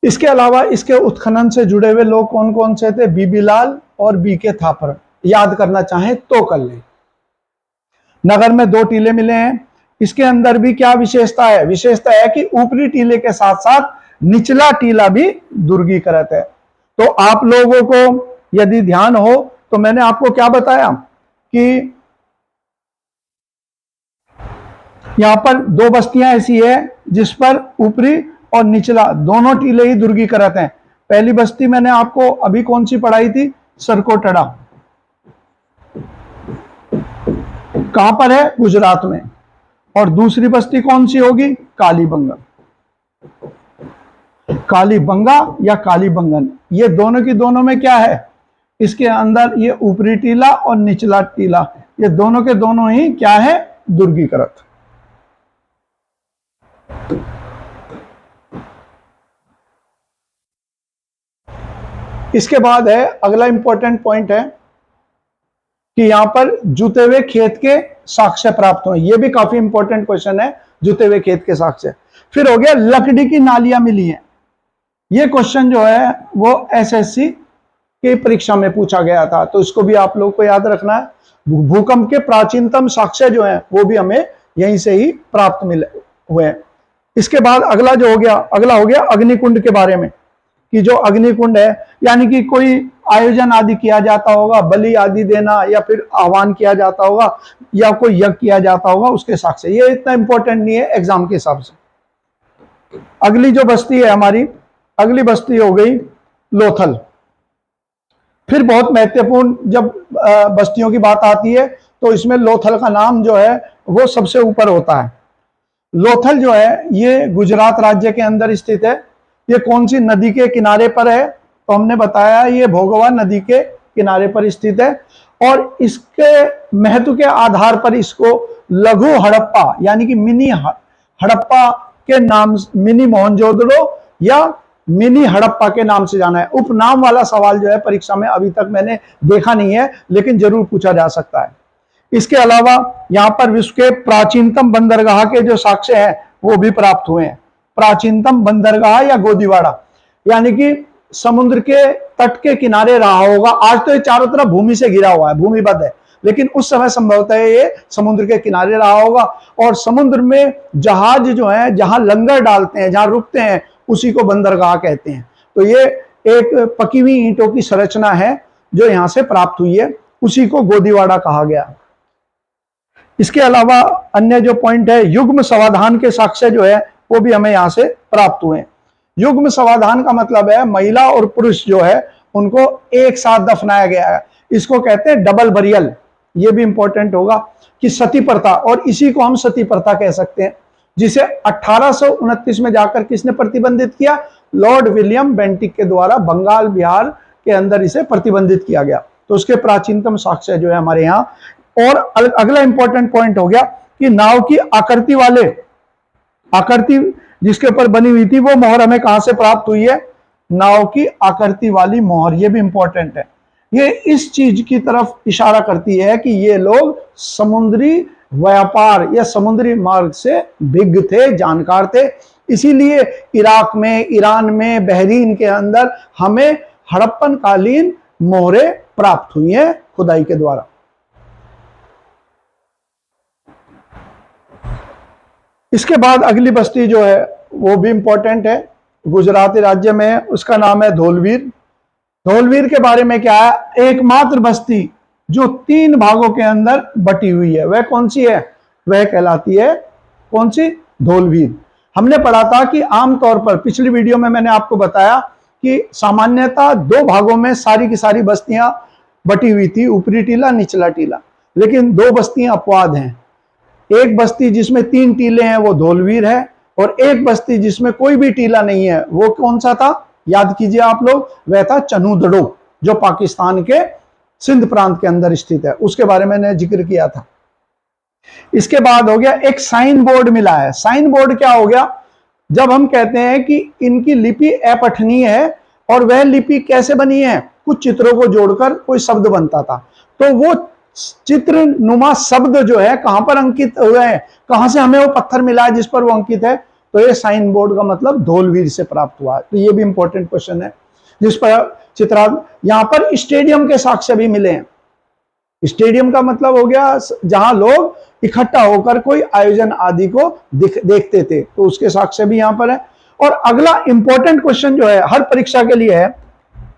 इसके अलावा इसके उत्खनन से जुड़े हुए लोग कौन कौन से थे? बीबी लाल और बीके थापर। याद करना चाहें तो कर लें। नगर में दो टीले मिले हैं। इसके अंदर भी क्या विशेषता है? विशेषता है कि ऊपरी टीले के साथ साथ निचला टीला भी दुर्गीकृत है। तो आप लोगों को यदि ध्यान हो तो मैंने आपको क्या बताया कि यहां पर दो बस्तियां ऐसी है जिस पर ऊपरी और निचला दोनों टीले ही दुर्गीकृत हैं। पहली बस्ती मैंने आपको अभी कौन सी पढ़ाई थी? सरकोटड़ा। कहां पर है? गुजरात में। और दूसरी बस्ती कौन सी होगी? कालीबंगा। कालीबंगा या कालीबंगन, ये दोनों की दोनों में क्या है, इसके अंदर ये ऊपरी टीला और निचला टीला, ये दोनों के दोनों ही क्या है, दुर्गीकृत। इसके बाद है अगला इंपॉर्टेंट पॉइंट है कि यहां पर जुते हुए खेत के साक्ष्य प्राप्त हुए, ये भी काफी इंपॉर्टेंट क्वेश्चन है, जुते हुए खेत के साक्ष्य। फिर हो गया लकड़ी की नालियां मिली हैं, ये क्वेश्चन जो है वो एसएससी की परीक्षा में पूछा गया था, तो इसको भी आप लोग को याद रखना है। भूकंप के प्राचीनतम साक्ष्य जो है वो भी हमें यहीं से ही प्राप्त मिले हुए हैं। इसके बाद अगला जो हो गया, अगला हो गया अग्निकुंड के बारे में, कि जो अग्निकुंड है यानी कि कोई आयोजन आदि किया जाता होगा, बलि आदि देना या फिर आह्वान किया जाता होगा या कोई यज्ञ किया जाता होगा, उसके साक्ष्य। ये इतना इंपॉर्टेंट नहीं है एग्जाम के हिसाब से। अगली जो बस्ती है हमारी, अगली बस्ती हो गई लोथल। फिर बहुत महत्वपूर्ण जब बस्तियों की बात आती है तो इसमें लोथल का नाम जो है वो सबसे ऊपर होता है। लोथल जो है ये गुजरात राज्य के अंदर स्थित है। ये कौन सी नदी के किनारे पर है, तो हमने बताया ये भोगवा नदी के किनारे पर स्थित है, और इसके महत्व के आधार पर इसको लघु हड़प्पा यानी कि मिनी हड़प्पा के नाम, मिनी मोहनजोदड़ो या मिनी हड़प्पा के नाम से जाना है। उपनाम वाला सवाल जो है परीक्षा में अभी तक मैंने देखा नहीं है, लेकिन जरूर पूछा जा सकता है। इसके अलावा यहाँ पर विश्व के प्राचीनतम बंदरगाह के जो साक्ष्य हैं वो भी प्राप्त हुए हैं। प्राचीनतम बंदरगाह या गोदीवाड़ा, यानी कि समुद्र के तट के किनारे रहा होगा। आज तो ये चारों तरफ भूमि से घिरा हुआ है, भूमिबद्ध है, लेकिन उस समय संभवतः ये समुद्र के किनारे रहा होगा। और समुद्र में जहाज जो है जहां लंगर डालते हैं, जहां रुकते हैं, उसी को बंदरगाह कहते हैं। तो ये एक पकी हुई ईंटों की संरचना है जो यहां से प्राप्त हुई है, उसी को गोदीवाड़ा कहा गया। इसके अलावा अन्य जो पॉइंट है, युग्म समाधान के साक्ष्य जो है वो भी हमें यहां से प्राप्त हुए। युग्म समाधान का मतलब है महिला और पुरुष जो है उनको एक साथ दफनाया गया है, इसको कहते हैं डबल बरियल। ये भी इंपॉर्टेंट होगा कि सती प्रथा, और इसी को हम सती प्रथा कह सकते हैं, जिसे 1829 में जाकर किसने प्रतिबंधित किया, लॉर्ड विलियम बेंटिक के द्वारा बंगाल बिहार के अंदर इसे प्रतिबंधित किया गया। तो उसके प्राचीनतम साक्ष्य जो है हमारे यहाँ। और अगला इंपॉर्टेंट पॉइंट हो गया कि नाव की आकृति वाले, आकृति जिसके ऊपर बनी हुई थी वो मोहर हमें कहां से प्राप्त हुई है, नाव की आकृति वाली मोहर। ये भी इंपॉर्टेंट है, ये इस चीज की तरफ इशारा करती है कि ये लोग समुद्री व्यापार या समुद्री मार्ग से विज्ञ थे, जानकार थे। इसीलिए इराक में, ईरान में, बहरीन के अंदर हमें हड़प्पन कालीन मोहरें प्राप्त हुई हैं खुदाई के द्वारा। इसके बाद अगली बस्ती जो है वो भी इंपॉर्टेंट है, गुजरात राज्य में है, उसका नाम है धौलवीर। धौलवीर के बारे में क्या है, एकमात्र बस्ती जो 3 भागों के अंदर बटी हुई है, वह कौन सी है, वह कहलाती है कौन सी, धौलवीर। हमने पढ़ा था कि आमतौर पर, पिछली वीडियो में मैंने आपको बताया कि सामान्यतः 2 भागों में सारी की सारी बस्तियां बटी हुई थी, ऊपरी टीला, निचला टीला, लेकिन 2 बस्तियां अपवाद हैं। एक बस्ती जिसमें 3 टीले हैं वो धौलवीर है, और एक बस्ती जिसमें कोई भी टीला नहीं है वो कौन सा था, याद कीजिए आप लोग, वह था चनूदड़ो, जो पाकिस्तान के सिंध प्रांत के अंदर स्थित है, उसके बारे में मैंने जिक्र किया था। इसके बाद हो गया एक साइन बोर्ड मिला है। साइन बोर्ड क्या हो गया, जब हम कहते हैं कि इनकी लिपि अपठनीय है, और वह लिपि कैसे बनी है, कुछ चित्रों को जोड़कर कोई शब्द बनता था, तो वो चित्र नुमा शब्द जो है कहां पर अंकित हुए हैं, कहां से हमें वो पत्थर मिला है जिस पर वो अंकित है, तो ये साइन बोर्ड का मतलब धौलवीर से प्राप्त हुआ है। तो ये भी इंपॉर्टेंट क्वेश्चन है जिस पर चित्रा। यहां पर स्टेडियम के साक्ष्य भी मिले हैं। स्टेडियम का मतलब हो गया जहां लोग इकट्ठा होकर कोई आयोजन आदि को देखते थे, तो उसके साक्ष्य भी यहां पर है। और अगला इंपॉर्टेंट क्वेश्चन जो है हर परीक्षा के लिए है,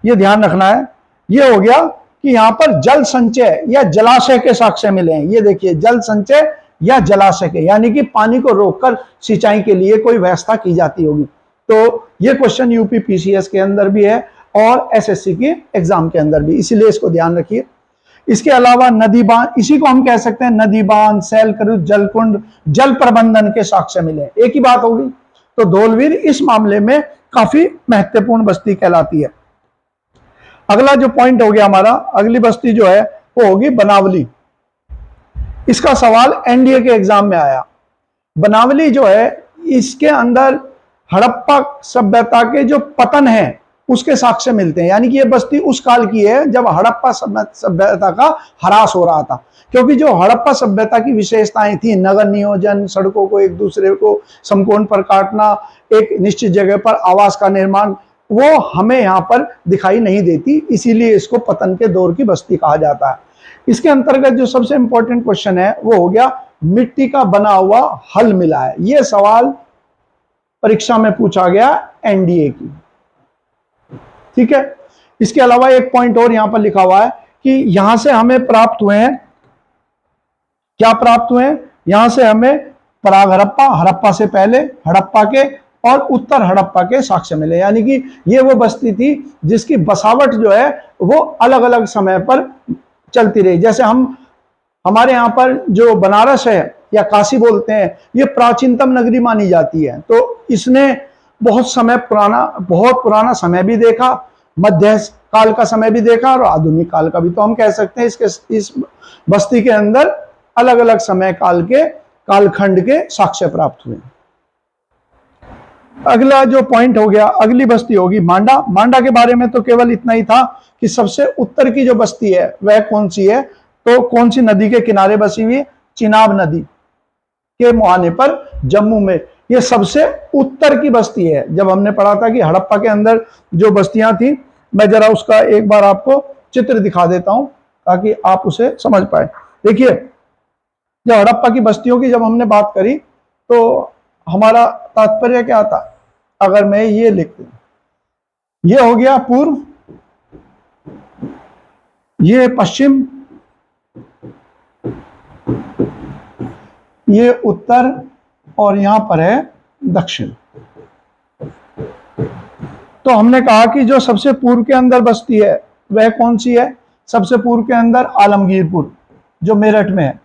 ये ध्यान रखना है, ये हो गया कि यहां पर जल संचय या जलाशय के साक्ष्य मिले हैं। ये देखिए, जल संचय या जलाशय के, यानी कि पानी को रोककर सिंचाई के लिए कोई व्यवस्था की जाती होगी। तो ये क्वेश्चन यूपी पीसीएस के अंदर भी है और एसएससी के एग्जाम के अंदर भी, इसीलिए इसको ध्यान रखिए। इसके अलावा नदी बांध, इसी को हम कह सकते हैं नदी बांध, सैलकरुद, जलकुंड, जल प्रबंधन के साक्ष्य मिले, एक ही बात होगी। तो धौलवीर इस मामले में काफी महत्वपूर्ण बस्ती कहलाती है। अगला जो पॉइंट हो गया हमारा, अगली बस्ती जो है वो होगी बनावली। इसका सवाल एनडीए के एग्जाम में आया। बनावली जो है, इसके अंदर हड़प्पा सभ्यता के जो पतन है उसके साक्ष्य मिलते हैं। यानी कि ये बस्ती उस काल की है जब हड़प्पा सभ्यता का ह्रास हो रहा था। क्योंकि जो हड़प्पा सभ्यता की विशेषताएं थी, नगर नियोजन, सड़कों को एक दूसरे को समकोण पर काटना, एक निश्चित जगह पर आवास का निर्माण, वो हमें यहाँ पर दिखाई नहीं देती, इसीलिए इसको पतन के दौर की बस्ती कहा जाता है। इसके अंतर्गत जो सबसे इंपॉर्टेंट क्वेश्चन है वो हो गया, मिट्टी का बना हुआ हल मिला है। यह सवाल परीक्षा में पूछा गया एनडीए की, ठीक है। इसके अलावा एक पॉइंट और यहां पर लिखा हुआ है कि यहां से हमें प्राप्त हुए हैं, क्या प्राप्त हुए हैं, यहां से हमें प्राग हड़प्पा, हड़प्पा से पहले, हड़प्पा के और उत्तर हड़प्पा के साक्ष्य मिले। यानी कि ये वो बस्ती थी जिसकी बसावट जो है वो अलग अलग समय पर चलती रही। जैसे हमारे यहाँ पर जो बनारस है या काशी बोलते हैं, ये प्राचीनतम नगरी मानी जाती है। तो इसने बहुत पुराना समय भी देखा, मध्य काल का समय भी देखा और आधुनिक काल का भी। तो हम कह सकते हैं इस बस्ती के अंदर अलग अलग समय काल के कालखंड के साक्ष्य प्राप्त हुए। अगला जो पॉइंट हो गया, अगली बस्ती होगी मांडा। मांडा के बारे में तो केवल इतना ही था कि सबसे उत्तर की जो बस्ती है वह कौन सी है, तो कौन सी नदी के किनारे बसी हुई, चिनाब नदी के मुहाने पर जम्मू में। यह सबसे उत्तर की बस्ती है। जब हमने पढ़ा था कि हड़प्पा के अंदर जो बस्तियां थी, मैं जरा उसका एक बार आपको चित्र दिखा देता हूं ताकि आप उसे समझ पाए। देखिए, जब हड़प्पा की बस्तियों की जब हमने बात करी तो हमारा तात्पर्य क्या था, अगर मैं ये लिख दूं, ये हो गया पूर्व, ये पश्चिम, ये उत्तर और यहां पर है दक्षिण। तो हमने कहा कि जो सबसे पूर्व के अंदर बस्ती है वह कौन सी है, सबसे पूर्व के अंदर आलमगीरपुर जो मेरठ में है।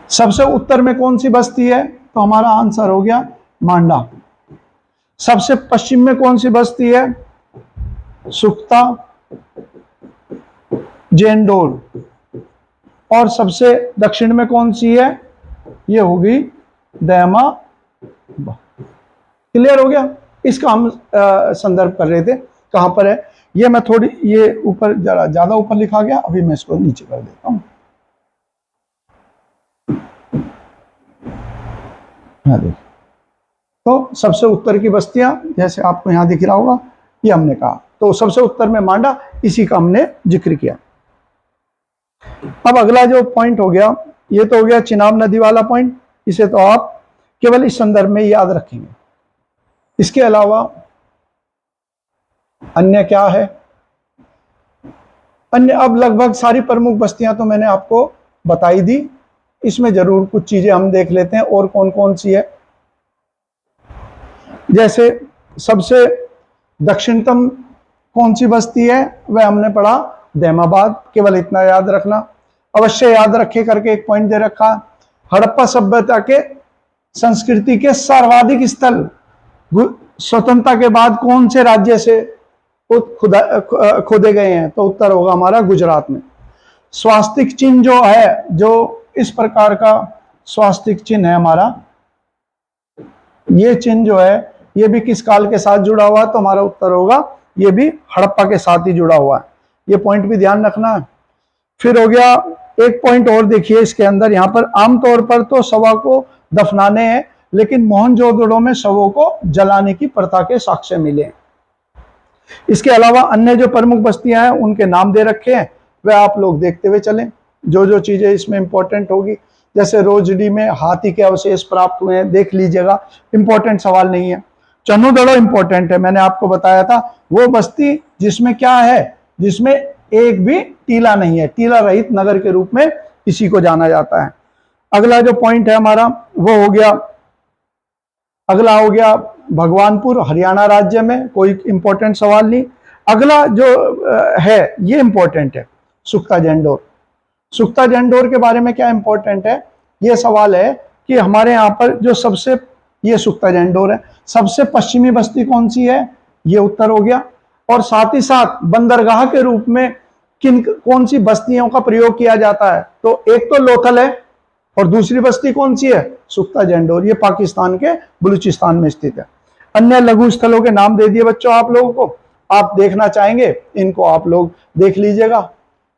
सबसे उत्तर में कौन सी बस्ती है, तो हमारा आंसर हो गया मांडा। सबसे पश्चिम में कौन सी बस्ती है, सुख्ता, जेंडोल। और सबसे दक्षिण में कौन सी है, ये होगी दयामा। क्लियर हो गया। इसका हम संदर्भ कर रहे थे, कहां पर है ये, मैं थोड़ी ये ऊपर जरा ज्यादा ऊपर लिखा गया, अभी मैं इसको नीचे कर देता हूं। तो सबसे उत्तर की बस्तियां जैसे आपको यहां दिख रहा होगा, ये हमने कहा। तो सबसे उत्तर में मांडा, इसी का हमने जिक्र किया। अब अगला जो पॉइंट हो गया, ये तो हो गया चिनाब नदी वाला पॉइंट। इसे तो आप केवल इस संदर्भ में याद रखेंगे। इसके अलावा अन्य क्या है, अन्य अब लगभग सारी प्रमुख बस्तियां तो मैंने आपको बताई दी। इसमें जरूर कुछ चीजें हम देख लेते हैं और कौन कौन सी है। जैसे सबसे दक्षिणतम कौन सी बस्ती है, वह हमने पढ़ा दहमाबाद। केवल इतना याद रखना, अवश्य याद रखे करके एक पॉइंट दे रखा। हड़प्पा सभ्यता के संस्कृति के सर्वाधिक स्थल स्वतंत्रता के बाद कौन से राज्य से खोदे गए हैं, तो उत्तर होगा हमारा गुजरात में। स्वास्तिक चिन्ह जो है, जो इस प्रकार का स्वास्तिक चिन्ह है हमारा, ये चिन्ह जो है ये भी किस काल के साथ जुड़ा हुआ है, तो हमारा उत्तर होगा ये भी हड़प्पा के साथ ही जुड़ा हुआ है। ये पॉइंट भी ध्यान रखना है। फिर हो गया एक पॉइंट और देखिए इसके अंदर, यहां पर आमतौर पर तो शवों को दफनाने हैं, लेकिन मोहनजोदड़ो में शवों को जलाने की प्रथा के साक्ष्य मिले। इसके अलावा अन्य जो प्रमुख बस्तियां हैं उनके नाम दे रखे हैं, वह आप लोग देखते हुए चलें। जो जो चीजें इसमें इंपॉर्टेंट होगी, जैसे रोजडी में हाथी के अवशेष प्राप्त हुए हैं, देख लीजिएगा, इंपॉर्टेंट सवाल नहीं है। चन्नूदड़ो इंपॉर्टेंट है, मैंने आपको बताया था, वो बस्ती जिसमें क्या है, जिसमें एक भी टीला नहीं है, टीला रहित नगर के रूप में इसी को जाना जाता है। अगला जो पॉइंट है हमारा वो हो गया, अगला हो गया भगवानपुर, हरियाणा राज्य में, कोई इंपॉर्टेंट सवाल नहीं। अगला जो है ये इंपॉर्टेंट है, सुख्ता जेंडोर। सुख्ता जेंडोर के बारे में क्या इंपॉर्टेंट है, ये सवाल है कि हमारे यहाँ पर जो सबसे ये सुक्ता जैंडोर है। सबसे पश्चिमी बस्ती कौन सी है, ये उत्तर हो गया। और साथ ही साथ बंदरगाह के रूप में कौन सी बस्तियों का प्रयोग किया जाता है, तो एक तो लोथल है और दूसरी बस्ती कौन सी है, सुक्ता जैंडोर। ये पाकिस्तान के बलूचिस्तान में स्थित है। अन्य लघु स्थलों के नाम दे दिए बच्चों आप लोगों को, आप देखना चाहेंगे इनको आप लोग देख लीजिएगा।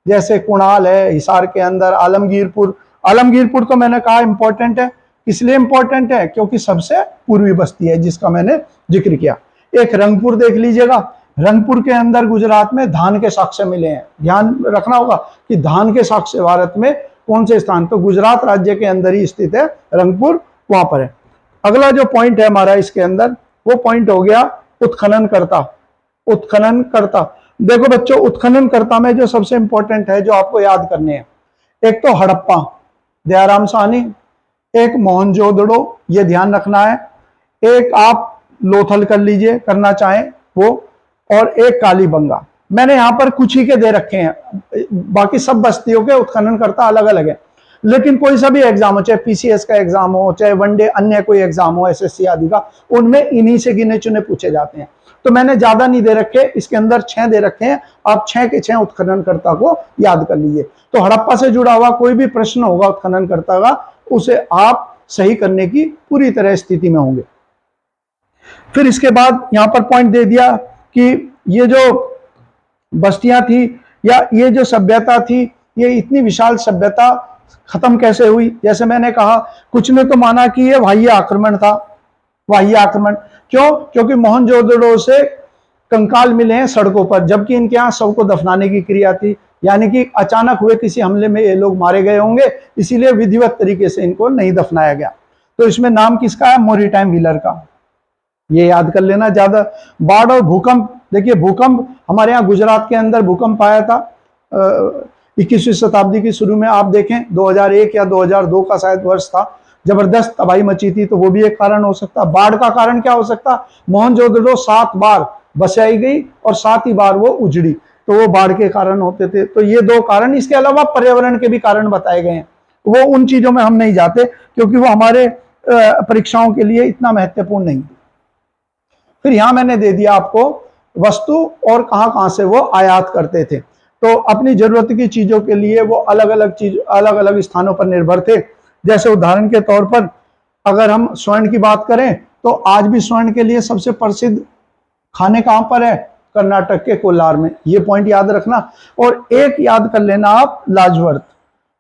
जैसे कुणाल है हिसार के अंदर, आलमगीरपुर। आलमगीरपुर तो मैंने कहा इंपॉर्टेंट है, इसलिए इंपॉर्टेंट है क्योंकि सबसे पूर्वी बस्ती है जिसका मैंने जिक्र किया। एक रंगपुर देख लीजिएगा, रंगपुर के अंदर गुजरात में धान के साक्ष्य मिले हैं। ध्यान रखना होगा कि धान के साक्ष्य भारत में कौन से स्थान, तो गुजरात राज्य के अंदर ही स्थित है रंगपुर, वहां पर है। अगला जो पॉइंट है हमारा इसके अंदर, वो पॉइंट हो गया उत्खननकर्ता। उत्खननकर्ता, देखो बच्चों उत्खननकर्ता में जो सबसे इंपॉर्टेंट है जो आपको याद करने हैं, एक तो हड़प्पा दयाराम साहनी, एक मोहनजोदड़ो, ये ध्यान रखना है, एक आप लोथल कर लीजिए करना चाहें वो, और एक कालीबंगा। मैंने यहां पर कुछ ही के दे रखे हैं, बाकी सब बस्तियों के उत्खननकर्ता अलग अलग है। लेकिन कोई सा भी एग्जाम हो, चाहे पीसीएस का एग्जाम हो, चाहे वनडे अन्य कोई एग्जाम हो, एसएससी आदि का, उनमें इन्हीं से गिने चुने पूछे जाते हैं। तो मैंने ज्यादा नहीं दे रखे, इसके अंदर 6 दे रखे हैं, आप 6 के 6 उत्खननकर्ता को याद कर लीजिए। तो हड़प्पा से जुड़ा हुआ कोई भी प्रश्न होगा उत्खननकर्ता का, उसे आप सही करने की पूरी तरह स्थिति में होंगे। फिर इसके बाद यहां पर पॉइंट दे दिया कि ये जो बस्तियां थी या ये जो सभ्यता थी, ये इतनी विशाल सभ्यता खत्म कैसे हुई। जैसे मैंने कहा, कुछ ने तो माना कि ये बाह्य आक्रमण था। बाह्य आक्रमण क्यों, क्योंकि मोहनजोदड़ो से कंकाल मिले हैं सड़कों पर, जबकि इनके यहाँ शव को दफनाने की क्रिया थी, यानी कि अचानक हुए किसी हमले में ये लोग मारे गए होंगे, इसीलिए विधिवत तरीके से इनको नहीं दफनाया गया। तो इसमें नाम किसका है, मोरिटाइम व्हीलर का, ये याद कर लेना। ज्यादा बाढ़ और भूकंप, देखिए भूकंप हमारे यहाँ गुजरात के अंदर भूकंप आया था 21वीं शताब्दी की शुरू में, आप देखें 2001 या 2002 का शायद वर्ष था, जबरदस्त तबाही मची थी, तो वो भी एक कारण हो सकता। बाढ़ का कारण क्या हो सकता, मोहनजोदड़ो 7 बार बसाई गई और 7 ही बार वो उजड़ी, तो वो बाढ़ के कारण होते थे। तो ये 2 कारण, इसके अलावा पर्यावरण के भी कारण बताए गए हैं, वो उन चीजों में हम नहीं जाते क्योंकि वो हमारे परीक्षाओं के लिए इतना महत्वपूर्ण नहीं। फिर यहां मैंने दे दिया आपको वस्तु और कहां कहां से वो आयात करते थे। तो अपनी जरूरत की चीजों के लिए वो अलग अलग स्थानों पर निर्भर थे। जैसे उदाहरण के तौर पर अगर हम स्वर्ण की बात करें, तो आज भी स्वर्ण के लिए सबसे प्रसिद्ध खाने कहां पर है, कर्नाटक के कोलार में, ये पॉइंट याद रखना। और एक याद कर लेना आप, लाजवर्थ,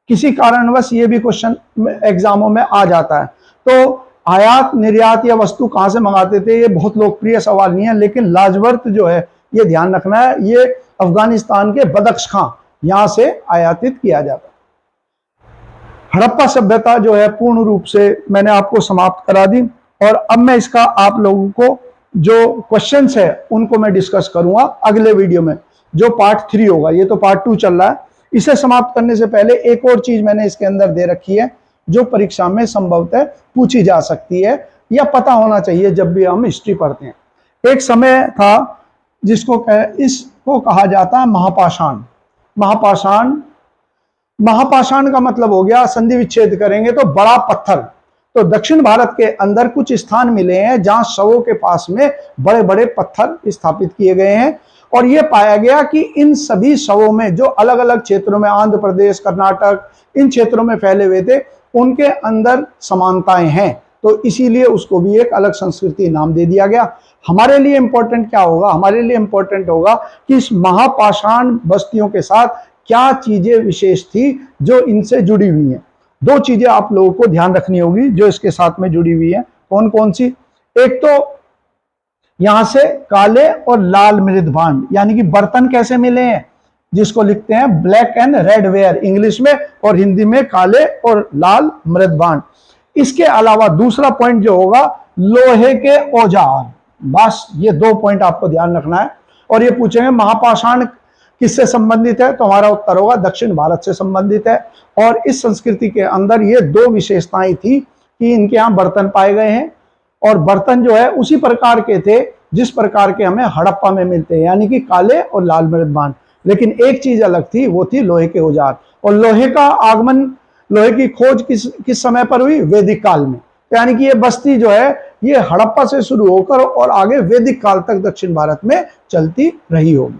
किसी कारणवश ये भी क्वेश्चन एग्जामों में आ जाता है। तो आयात निर्यात या वस्तु कहां से मंगाते थे, ये बहुत लोकप्रिय सवाल नहीं है, लेकिन लाजवर्थ जो है ये ध्यान रखना है, ये अफगानिस्तान के बदख्श खां, यहां से आयातित किया जाता। हड़प्पा सभ्यता जो है पूर्ण रूप से मैंने आपको समाप्त करा दी, और अब मैं इसका आप लोगों को जो क्वेश्चंस है उनको मैं डिस्कस करूंगा अगले वीडियो में, जो पार्ट 3 होगा। ये तो पार्ट 2 चल रहा है। इसे समाप्त करने से पहले एक और चीज मैंने इसके अंदर दे रखी है जो परीक्षा में संभवतः पूछी जा सकती है या पता होना चाहिए जब भी हम हिस्ट्री पढ़ते हैं। एक समय था इसको कहा जाता है महापाषाण। महापाषाण का मतलब हो गया, संधि विच्छेद करेंगे तो बड़ा पत्थर। तो दक्षिण भारत के अंदर कुछ स्थान मिले हैं जहां शवों के पास में बड़े बड़े पत्थर स्थापित किए गए हैं, और यह पाया गया कि इन सभी शवों में जो अलग अलग क्षेत्रों में, आंध्र प्रदेश, कर्नाटक, इन क्षेत्रों में फैले हुए थे, उनके अंदर समानताएं हैं। तो इसीलिए उसको भी एक अलग संस्कृति नाम दे दिया गया। हमारे लिए इंपॉर्टेंट क्या होगा, हमारे लिए इंपॉर्टेंट होगा कि इस महापाषाण बस्तियों के साथ क्या चीजें विशेष थी जो इनसे जुड़ी हुई हैं। 2 चीजें आप लोगों को ध्यान रखनी होगी जो इसके साथ में जुड़ी हुई है। कौन कौन सी, एक तो यहां से काले और लाल मृद भांड, यानी कि बर्तन कैसे मिले हैं, जिसको लिखते हैं black and red ware English में, और हिंदी में काले और लाल मृद भांड। इसके अलावा दूसरा पॉइंट जो होगा, लोहे के औजार। बस ये 2 पॉइंट आपको ध्यान रखना है। और ये पूछेंगे महापाषाण किससे संबंधित है, तो हमारा उत्तर होगा दक्षिण भारत से संबंधित है। और इस संस्कृति के अंदर ये 2 विशेषताएं थी कि इनके यहाँ बर्तन पाए गए हैं, और बर्तन जो है उसी प्रकार के थे जिस प्रकार के हमें हड़प्पा में मिलते हैं, यानी कि काले और लाल मृद भांड। लेकिन एक चीज अलग थी, वो थी लोहे के औजार। और लोहे का आगमन, लोहे की खोज किस समय पर हुई, वैदिक काल में। यानी कि ये बस्ती जो है ये हड़प्पा से शुरू होकर और आगे वैदिक काल तक दक्षिण भारत में चलती रही होगी।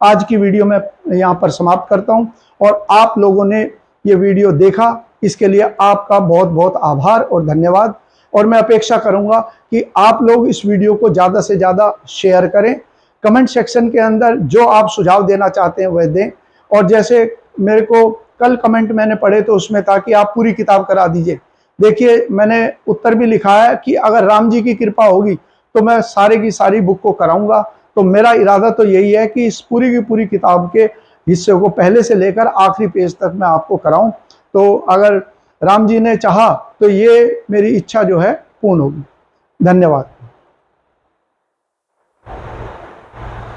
आज की वीडियो मैं यहाँ पर समाप्त करता हूँ और आप लोगों ने ये वीडियो देखा, इसके लिए आपका बहुत बहुत आभार और धन्यवाद। और मैं अपेक्षा करूंगा कि आप लोग इस वीडियो को ज़्यादा से ज़्यादा शेयर करें, कमेंट सेक्शन के अंदर जो आप सुझाव देना चाहते हैं वह दें। और जैसे मेरे को कल कमेंट मैंने पढ़े तो उसमें था कि आप पूरी किताब करा दीजिए। देखिए, मैंने उत्तर भी लिखा है कि अगर राम जी की कृपा होगी तो मैं सारे की सारी बुक को कराऊंगा। तो मेरा इरादा तो यही है कि इस पूरी की पूरी किताब के हिस्से को पहले से लेकर आखिरी पेज तक मैं आपको कराऊं। तो अगर राम जी ने चाहा तो ये मेरी इच्छा जो है पूर्ण होगी। धन्यवाद।